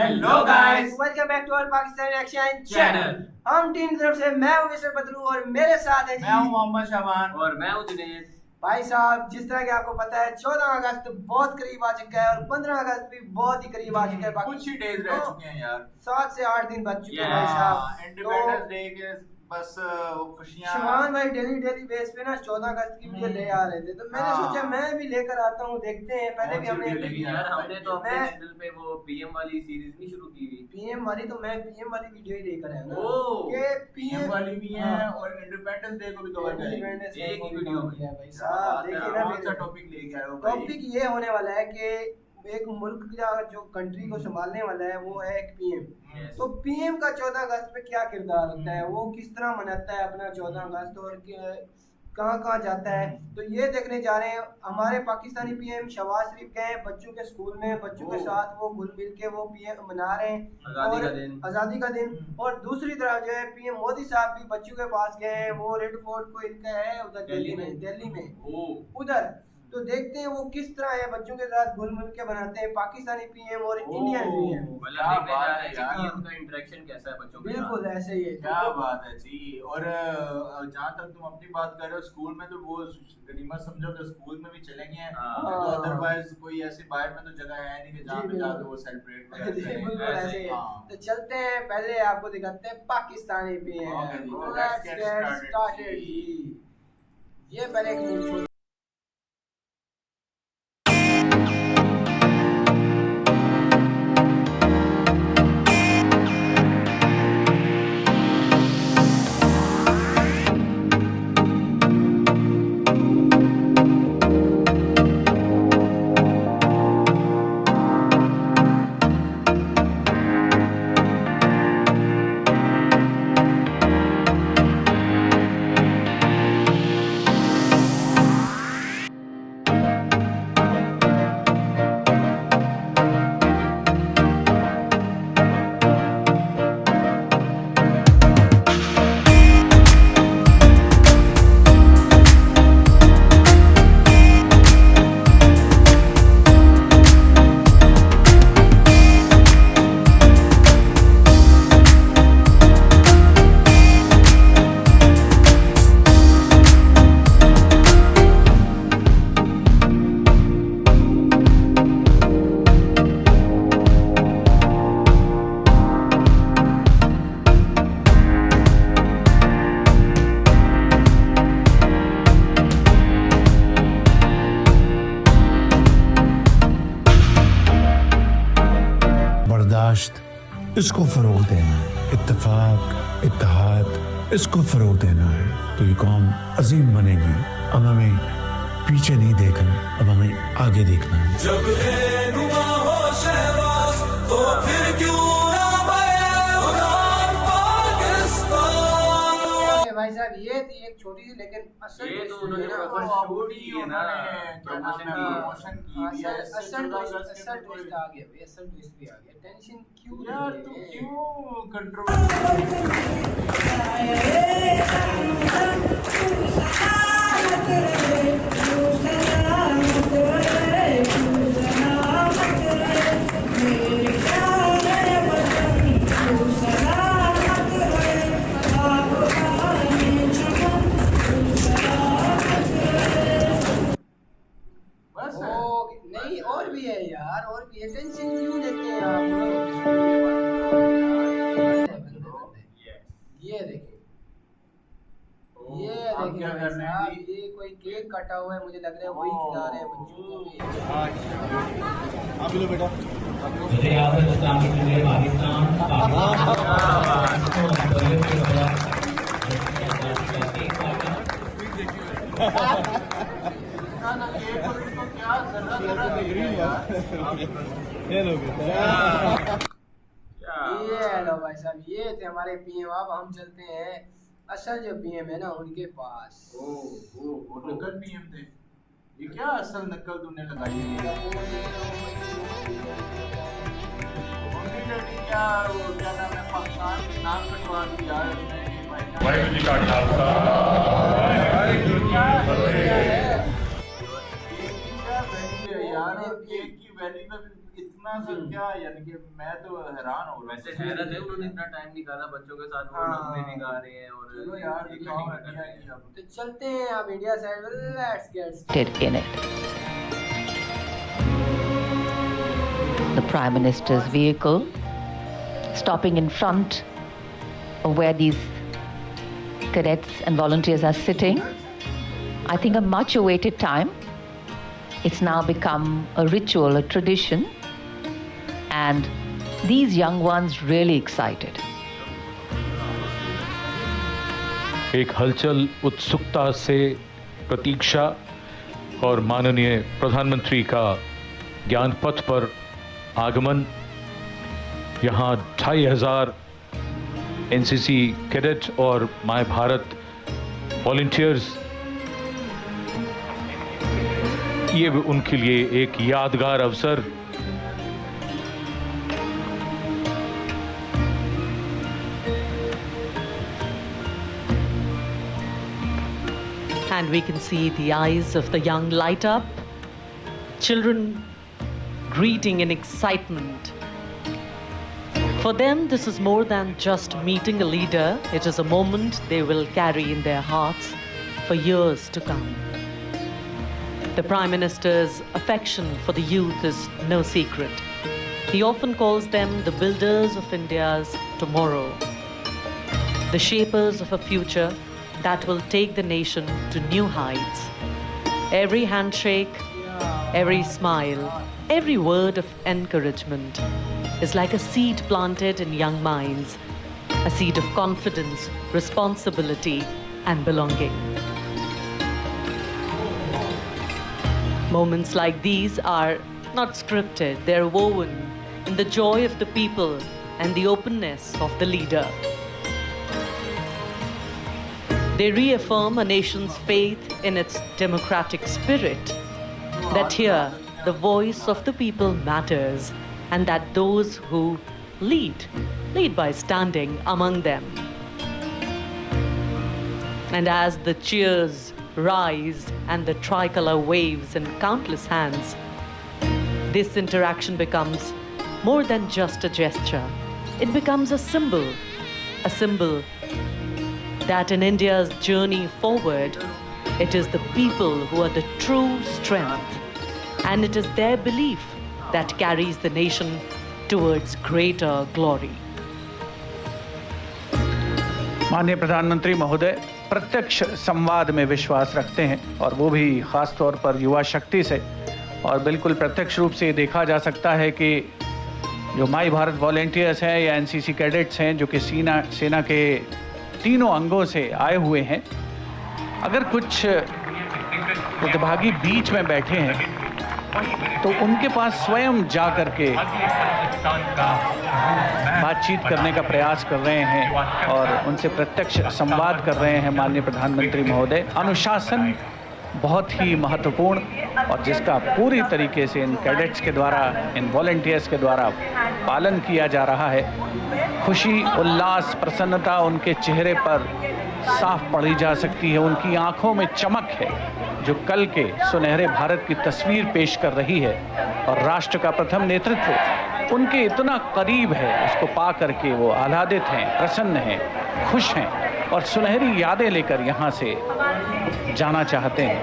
Hello guys, welcome back to our Pakistan reaction channel. हम team की तरफ से मैं हूं मिस्टर बदलू और मेरे साथ है मैं हूं मोहम्मद शाबान और मैं हूं जुनैद। भाई साहब, जिस तरह कि आपको पता है 14 अगस्त बहुत करीब आ चुका है और 15 अगस्त भी बहुत ही करीब आ चुका है। कुछ ही डेज रह चुके हैं यार, 7 से 8 दिन बच चुके हैं भाई Yeah, साहब। इंडिपेंडेंस डे के बस वो खुशियां। शमान भाई डेली बेस पे ना 14 अगस्त की वीडियो ले आ रहे थे, तो मैंने सोचा मैं भी लेकर आता हूं, देखते हैं। पहले भी हमने यार हमने तो अपने मैं- चैनल पे वो पीएम वाली सीरीज नहीं शुरू की हुई। पीएम वाली, तो मैं पीएम वाली वीडियो ही लेकर आया हूं ओह, कि पीएम वाली भी है और इंडिपेंडेंस डे को भी कवर करेंगे इंडिपेंडेंस एक ही वीडियो में। है भाई साहब। देखिए ना, कौन सा टॉपिक लेके आए हो भाई? टॉपिक ये होने वाला है कि एक मुल्क का जो कंट्री को संभालने वाला है वो है एक पीएम। Yes. तो पीएम का 14 अगस्त पे क्या किरदार होता है, वो किस तरह मनाता है अपना 14 अगस्त और कहाँ कहाँ जाता है, तो ये देखने जा रहे हैं। हमारे पाकिस्तानी पीएम शहबाज शरीफ गए बच्चों के स्कूल में, बच्चों के साथ वो घुल मिल के वो पीएम मना रहे हैं आजादी का दिन। आज़ादी का दिन। और दूसरी तरफ जो है पीएम मोदी साहब भी बच्चों के पास गए हैं, वो रेड फोर्ट को इनका है उधर दिल्ली में ओह, उधर। तो देखते हैं वो किस तरह है बच्चों के साथ घुल मिल के बनाते हैं पाकिस्तानी पीएम और इंडियन पीएम। मतलब देखने जा रहे हैं कि पीएम का इंटरेक्शन कैसा है बच्चों के साथ। बिल्कुल ऐसे ही है। क्या बात है जी। और जहाँ तक तुम अपनी बात कर रहे हो, स्कूल में तो वो गनीमत समझो कि स्कूल में भी चलेंगे हैं, तो अदरवाइज कोई ऐसे बाहर में तो जगह है नहीं कि जहाँ पे जाके वो सेलिब्रेट बिल्कुल ऐसे ही है। हाँ। तो चलते हैं, पहले आपको दिखाते हैं पाकिस्तानी पीएम। Okay जी, तो Let's let's get get started started जी। जी। ये पहले एक मूवी बर्दाश्त, इसको फरोग देना है। इत्तेफाक, इत्तेहाद, इसको फरोग देना है तो ये कौम अजीम बनेगी। अब हमें पीछे नहीं देखना, अब हमें आगे देखना है। जब रहनुमा हो शहबाज तो फिर क्यों ना बने उड़ान पाकिस्तान। भाई साहब, ये थी एक छोटी सी लेकिन असल ये तो twist उन्होंने है ना, बड़ा वो शूट की है ना, प्रमोशन की भी है। असल ट्विस्ट आ गया भाई, असल ट्विस्ट भी आ गया। टेंशन क्यों यार ले तुम रहे हैं? क्यों कंट्रोल बस है। नहीं, और भी है यार, और भी है। टेंशन क्यों लेते हैं आप? ये देखिए, ये आप देखिए क्या भाई कर रहे हैं साहब, जी? ये कोई केक कटा हुआ है, मुझे लग रहा है वही खिला रहे हैं बच्चों को भी। आप लो बेटा। ना ना केक और इसको क्या जरा देख रहे हैं यार। ये लो बेटा। ये लो भाई साहब, ये थे हमारे पीएम। अब हम चलते हैं असल जो पीएम है ना उनके पास। वो नकल पीएम थे। ये क्या असल नकल तूने लगाई है? मम्मी डैडी क्या नाम है, पाकिस्तान के नाम कटवा दिया है उसने। वाहिगुरू जी का खालसा वाहिगुरू जी की फतेह। केक की क्या वैल्यू है यार, और केक की वैल्यू में इतना सा क्या, यानी कि मैं तो हैरान हो रहा वैसे हैरत है उन्होंने इतना टाइम निकाला बच्चों के साथ, वो नगमे भी गा रहे हैं और चलो यार वीडियो दिखाओ एडिटिंग कर इंडिया रहे हैं। की अब। तो चलते हैं अब India side, let's get did in it. The Prime Minister's vehicle stopping in front of where these cadets and volunteers are sitting. I think a much awaited time. It's now become a ritual, a tradition, and these young ones really excited. एक हलचल, उत्सुकता से प्रतीक्षा और माननीय प्रधानमंत्री का ज्ञान पथ पर आगमन। यहाँ 2500 एनसीसी कैडेट और माय भारत वॉलंटियर्स, ये भी उनके लिए एक यादगार अवसर। And we can see the eyes of the young light up, children greeting in excitement. For them, this is more than just meeting a leader. It is a moment they will carry in their hearts for years to come. The Prime Minister's affection for the youth is no secret. He often calls them the builders of India's tomorrow, the shapers of a future that will take the nation to new heights. Every handshake, every smile, every word of encouragement is like a seed planted in young minds, a seed of confidence, responsibility, and belonging. Moments like these are not scripted, they're woven in the joy of the people and the openness of the leader. They reaffirm a nation's faith in its democratic spirit, that here the voice of the people matters, and that those who lead by standing among them. And as the cheers rise and the tricolor waves in countless hands, this interaction becomes more than just a gesture. It becomes a symbol that in India's journey forward, it is the people who are the true strength, and it is their belief that carries the nation towards greater glory. माननीय प्रधानमंत्री महोदय प्रत्यक्ष संवाद में विश्वास रखते हैं, और वो भी खास तौर पर युवा शक्ति से। और बिल्कुल प्रत्यक्ष रूप से ये देखा जा सकता है कि जो माई भारत वॉलंटियर्स हैं या एनसीसी कैडेट्स हैं, जो कि सेना के तीनों अंगों से आए हुए हैं, अगर कुछ प्रतिभागी बीच में बैठे हैं तो उनके पास स्वयं जा कर के बातचीत करने का प्रयास कर रहे हैं और उनसे प्रत्यक्ष संवाद कर रहे हैं। माननीय प्रधानमंत्री महोदय, अनुशासन बहुत ही महत्वपूर्ण, और जिसका पूरी तरीके से इन कैडेट्स के द्वारा, इन वॉलंटियर्स के द्वारा पालन किया जा रहा है। खुशी, उल्लास, प्रसन्नता उनके चेहरे पर साफ पढ़ी जा सकती है। उनकी आंखों में चमक है जो कल के सुनहरे भारत की तस्वीर पेश कर रही है, और राष्ट्र का प्रथम नेतृत्व उनके इतना करीब है, उसको पा करके वो आह्लादित हैं, प्रसन्न हैं, खुश हैं और सुनहरी यादें लेकर यहाँ से जाना चाहते हैं।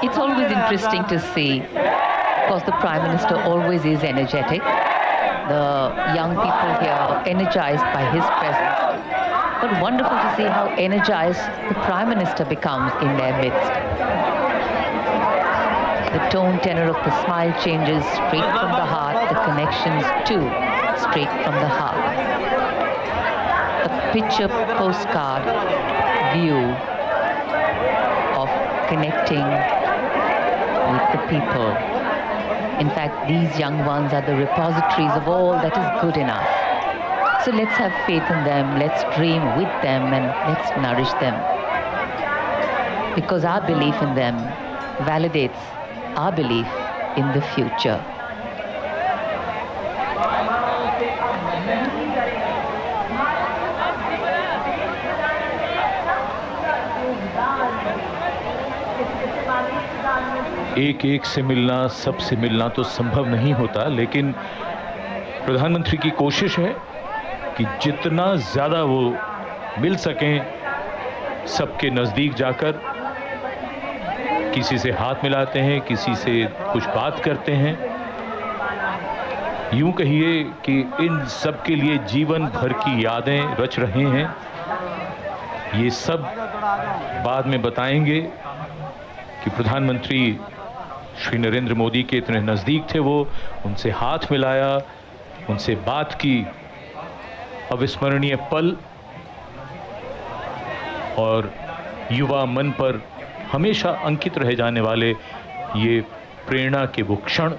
It's always interesting to see, because the Prime Minister always is energetic. The young people here are energized by his presence. But wonderful to see how energized the Prime Minister becomes in their midst. The tone tenor of the smile changes straight from the heart, the connections too, straight from the heart. A picture postcard view of connecting with the people. In fact, these young ones are the repositories of all that is good in us. So let's have faith in them, let's dream with them, and let's nourish them. Because our belief in them validates our belief in the future. एक एक से मिलना, सबसे मिलना तो संभव नहीं होता, लेकिन प्रधानमंत्री की कोशिश है कि जितना ज़्यादा वो मिल सकें, सबके नज़दीक जाकर किसी से हाथ मिलाते हैं, किसी से कुछ बात करते हैं। यूं कहिए कि इन सब के लिए जीवन भर की यादें रच रहे हैं। ये सब बाद में बताएंगे कि प्रधानमंत्री श्री नरेंद्र मोदी के इतने नज़दीक थे वो, उनसे हाथ मिलाया, उनसे बात की। अविस्मरणीय पल और युवा मन पर हमेशा अंकित रह जाने वाले ये प्रेरणा के वो क्षण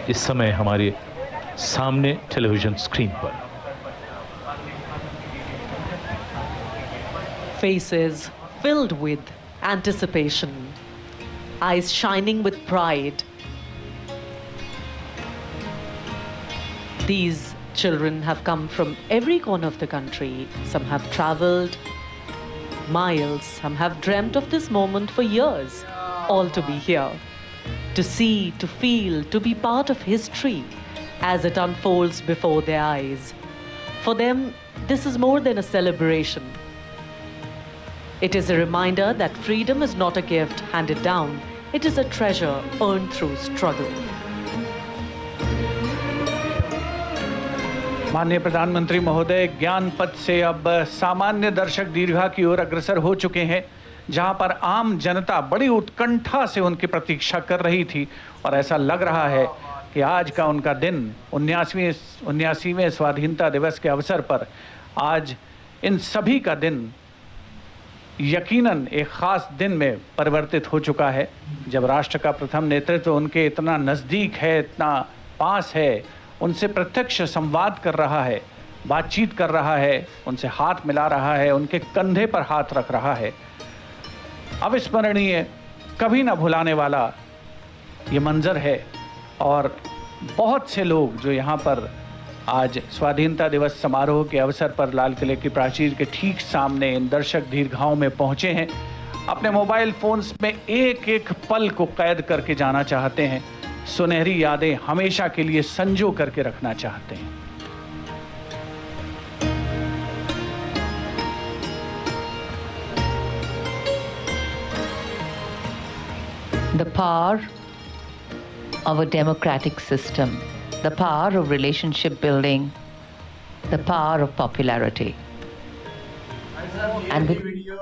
इस समय हमारे सामने टेलीविजन स्क्रीन पर। Faces filled with anticipation, eyes shining with pride. These children have come from every corner of the country. Some have traveled miles, some have dreamt of this moment for years, all to be here, to see, to feel, to be part of history as it unfolds before their eyes. For them, this is more than a celebration. It is a reminder that freedom is not a gift handed down, it is a treasure earned through struggle. माननीय प्रधानमंत्री महोदय ज्ञान पथ से अब सामान्य दर्शक दीर्घा की ओर अग्रसर हो चुके हैं, जहां पर आम जनता बड़ी उत्कंठा से उनकी प्रतीक्षा कर रही थी। और ऐसा लग रहा है कि आज का उनका दिन 79वें स्वाधीनता दिवस के अवसर पर आज इन सभी का दिन यकीनन एक ख़ास दिन में परिवर्तित हो चुका है, जब राष्ट्र का प्रथम नेतृत्व उनके इतना नज़दीक है, इतना पास है, उनसे प्रत्यक्ष संवाद कर रहा है, बातचीत कर रहा है, उनसे हाथ मिला रहा है, उनके कंधे पर हाथ रख रहा है। अविस्मरणीय, कभी ना भुलाने वाला ये मंजर है। और बहुत से लोग जो यहाँ पर आज स्वाधीनता दिवस समारोह के अवसर पर लाल किले की प्राचीर के ठीक सामने इन दर्शक दीर्घाओं में पहुँचे हैं, अपने मोबाइल फ़ोन्स में एक एक पल को कैद करके जाना चाहते हैं, सुनहरी यादें हमेशा के लिए संजो करके रखना चाहते हैं। The power of a democratic system, the power of relationship building, the power of popularity. And video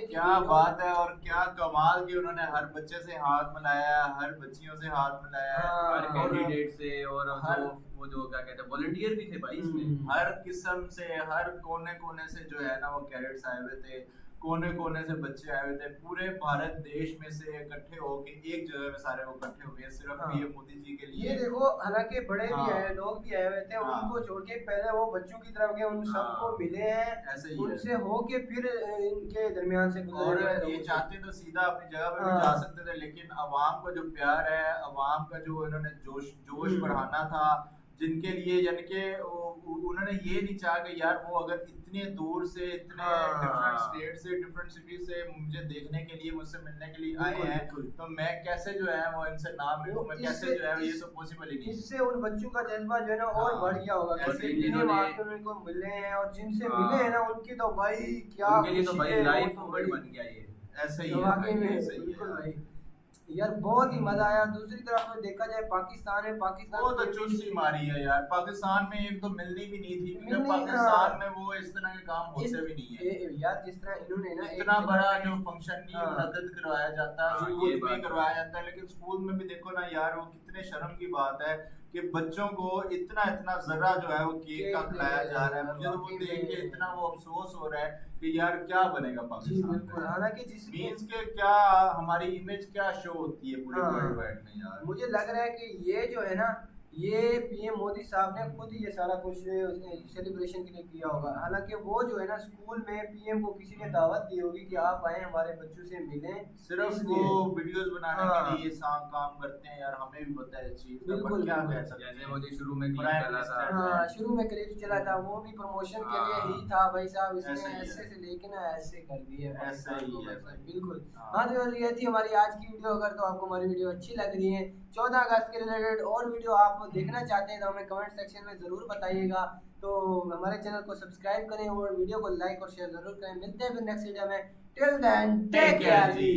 क्या बात है, और क्या कमाल की उन्होंने हर बच्चे से हाथ मिलाया, हर बच्चियों से हाथ मिलाया, हर कैंडिडेट से, और हर वो जो क्या कहते हैं वॉलंटियर भी थे भाई इसमें, हर किस्म से, हर कोने कोने से जो है ना वो कैडेट्स आए हुए थे, कोने कोने से बच्चे आए हुए थे, पूरे भारत देश में से इकट्ठे होके एक जगह में सारे वो इकट्ठे हुए सिर्फ पीएम मोदी जी के लिए। ये देखो, हालांकि बड़े भी आए, लोग भी आए हुए थे, उनको छोड़ के पहले वो बच्चों की तरफ गए, उन सबको मिले हैं, ऐसे ही उनसे होके फिर इनके दरमियान से और ये चाहते तो सीधा अपनी जगह पे भी जा सकते थे, लेकिन अवाम का जो प्यार है, अवाम का जो इन्होंने जोश बढ़ाना था, जिनके लिए यानी कि उन्होंने ये नहीं चाहा कि यार वो अगर इतने दूर से, इतने डिफरेंट स्टेट से, डिफरेंट सिटी से मुझे देखने के लिए, मुझसे मिलने के लिए आए हैं, तो मैं कैसे जो है वो इनसे ना मिलूं, मैं कैसे जो है ये तो पॉसिबल ही नहीं। इससे उन बच्चों का जज्बा जो है ना और बढ़ गया होगा, क्योंकि उनको मिले हैं और जिनसे मिले हैं ना उनकी तो भाई क्या, उनके लिए तो भाई लाइफ मोमेंट बन गया ये। ऐसे ही है, बिल्कुल भाई यार, बहुत ही मजा आया। दूसरी तरफ देखा जाए पाकिस्तान में, पाकिस्तान वो तो चुस्सी मारी है यार, पाकिस्तान में एक तो मिलनी भी नहीं थी, क्योंकि पाकिस्तान में वो इस तरह के काम होते भी नहीं है यार। जिस तरह इन्होंने ना इतना बड़ा जो फंक्शन नहीं मुनक्किद करवाया जाता है, स्कूल में भी करवाया जाता है, लेकिन स्कूल में भी देखो ना यार, वो कितने शर्म की बात है कि बच्चों को इतना जरा जो है वो केक का खिलाया जा रहा है। मुझे तो वो देख के इतना वो अफसोस हो रहा है कि यार क्या बनेगा पाकिस्तान, हालांकि जिस मींस के क्या हमारी इमेज क्या शो होती है पूरे वर्ल्ड वाइड में यार। मुझे लग रहा है कि ये जो है ना, ये पीएम मोदी साहब ने खुद ये सारा कुछ सेलिब्रेशन के लिए किया होगा। हालांकि वो जो है ना स्कूल में पीएम को किसी ने दावत दी होगी कि आप आए हमारे बच्चों से मिलें, सिर्फ वो वीडियोस बनाने के लिए ये काम करते हैं यार, हमें भी पता है इस चीज का, बिल्कुल, पर क्या बिल्कुल। कह सकते हैं। जैसे मोदी शुरू में क्लिप प्राइम चला था। मिनिस्टर हाँ, शुरू में क्लिप चला था, वो भी प्रमोशन के लिए ही था भाई साहब, ऐसे इसने ही है। ऐसे से लेके ना ऐसे कर दिए ऐसा ही है। बिल्कुल। हाँ। हाँ, तो ये थी हमारी आज की वीडियो। अगर तो आपको हमारी वीडियो अच्छी लग रही है, 14 अगस्त के रिलेटेड और वीडियो आप देखना चाहते हैं तो हमें कमेंट सेक्शन में ज़रूर बताइएगा। तो हमारे चैनल को सब्सक्राइब करें और वीडियो को लाइक और शेयर ज़रूर करें। मिलते हैं फिर नेक्स्ट वीडियो में। टिल देन टेक केयर जी।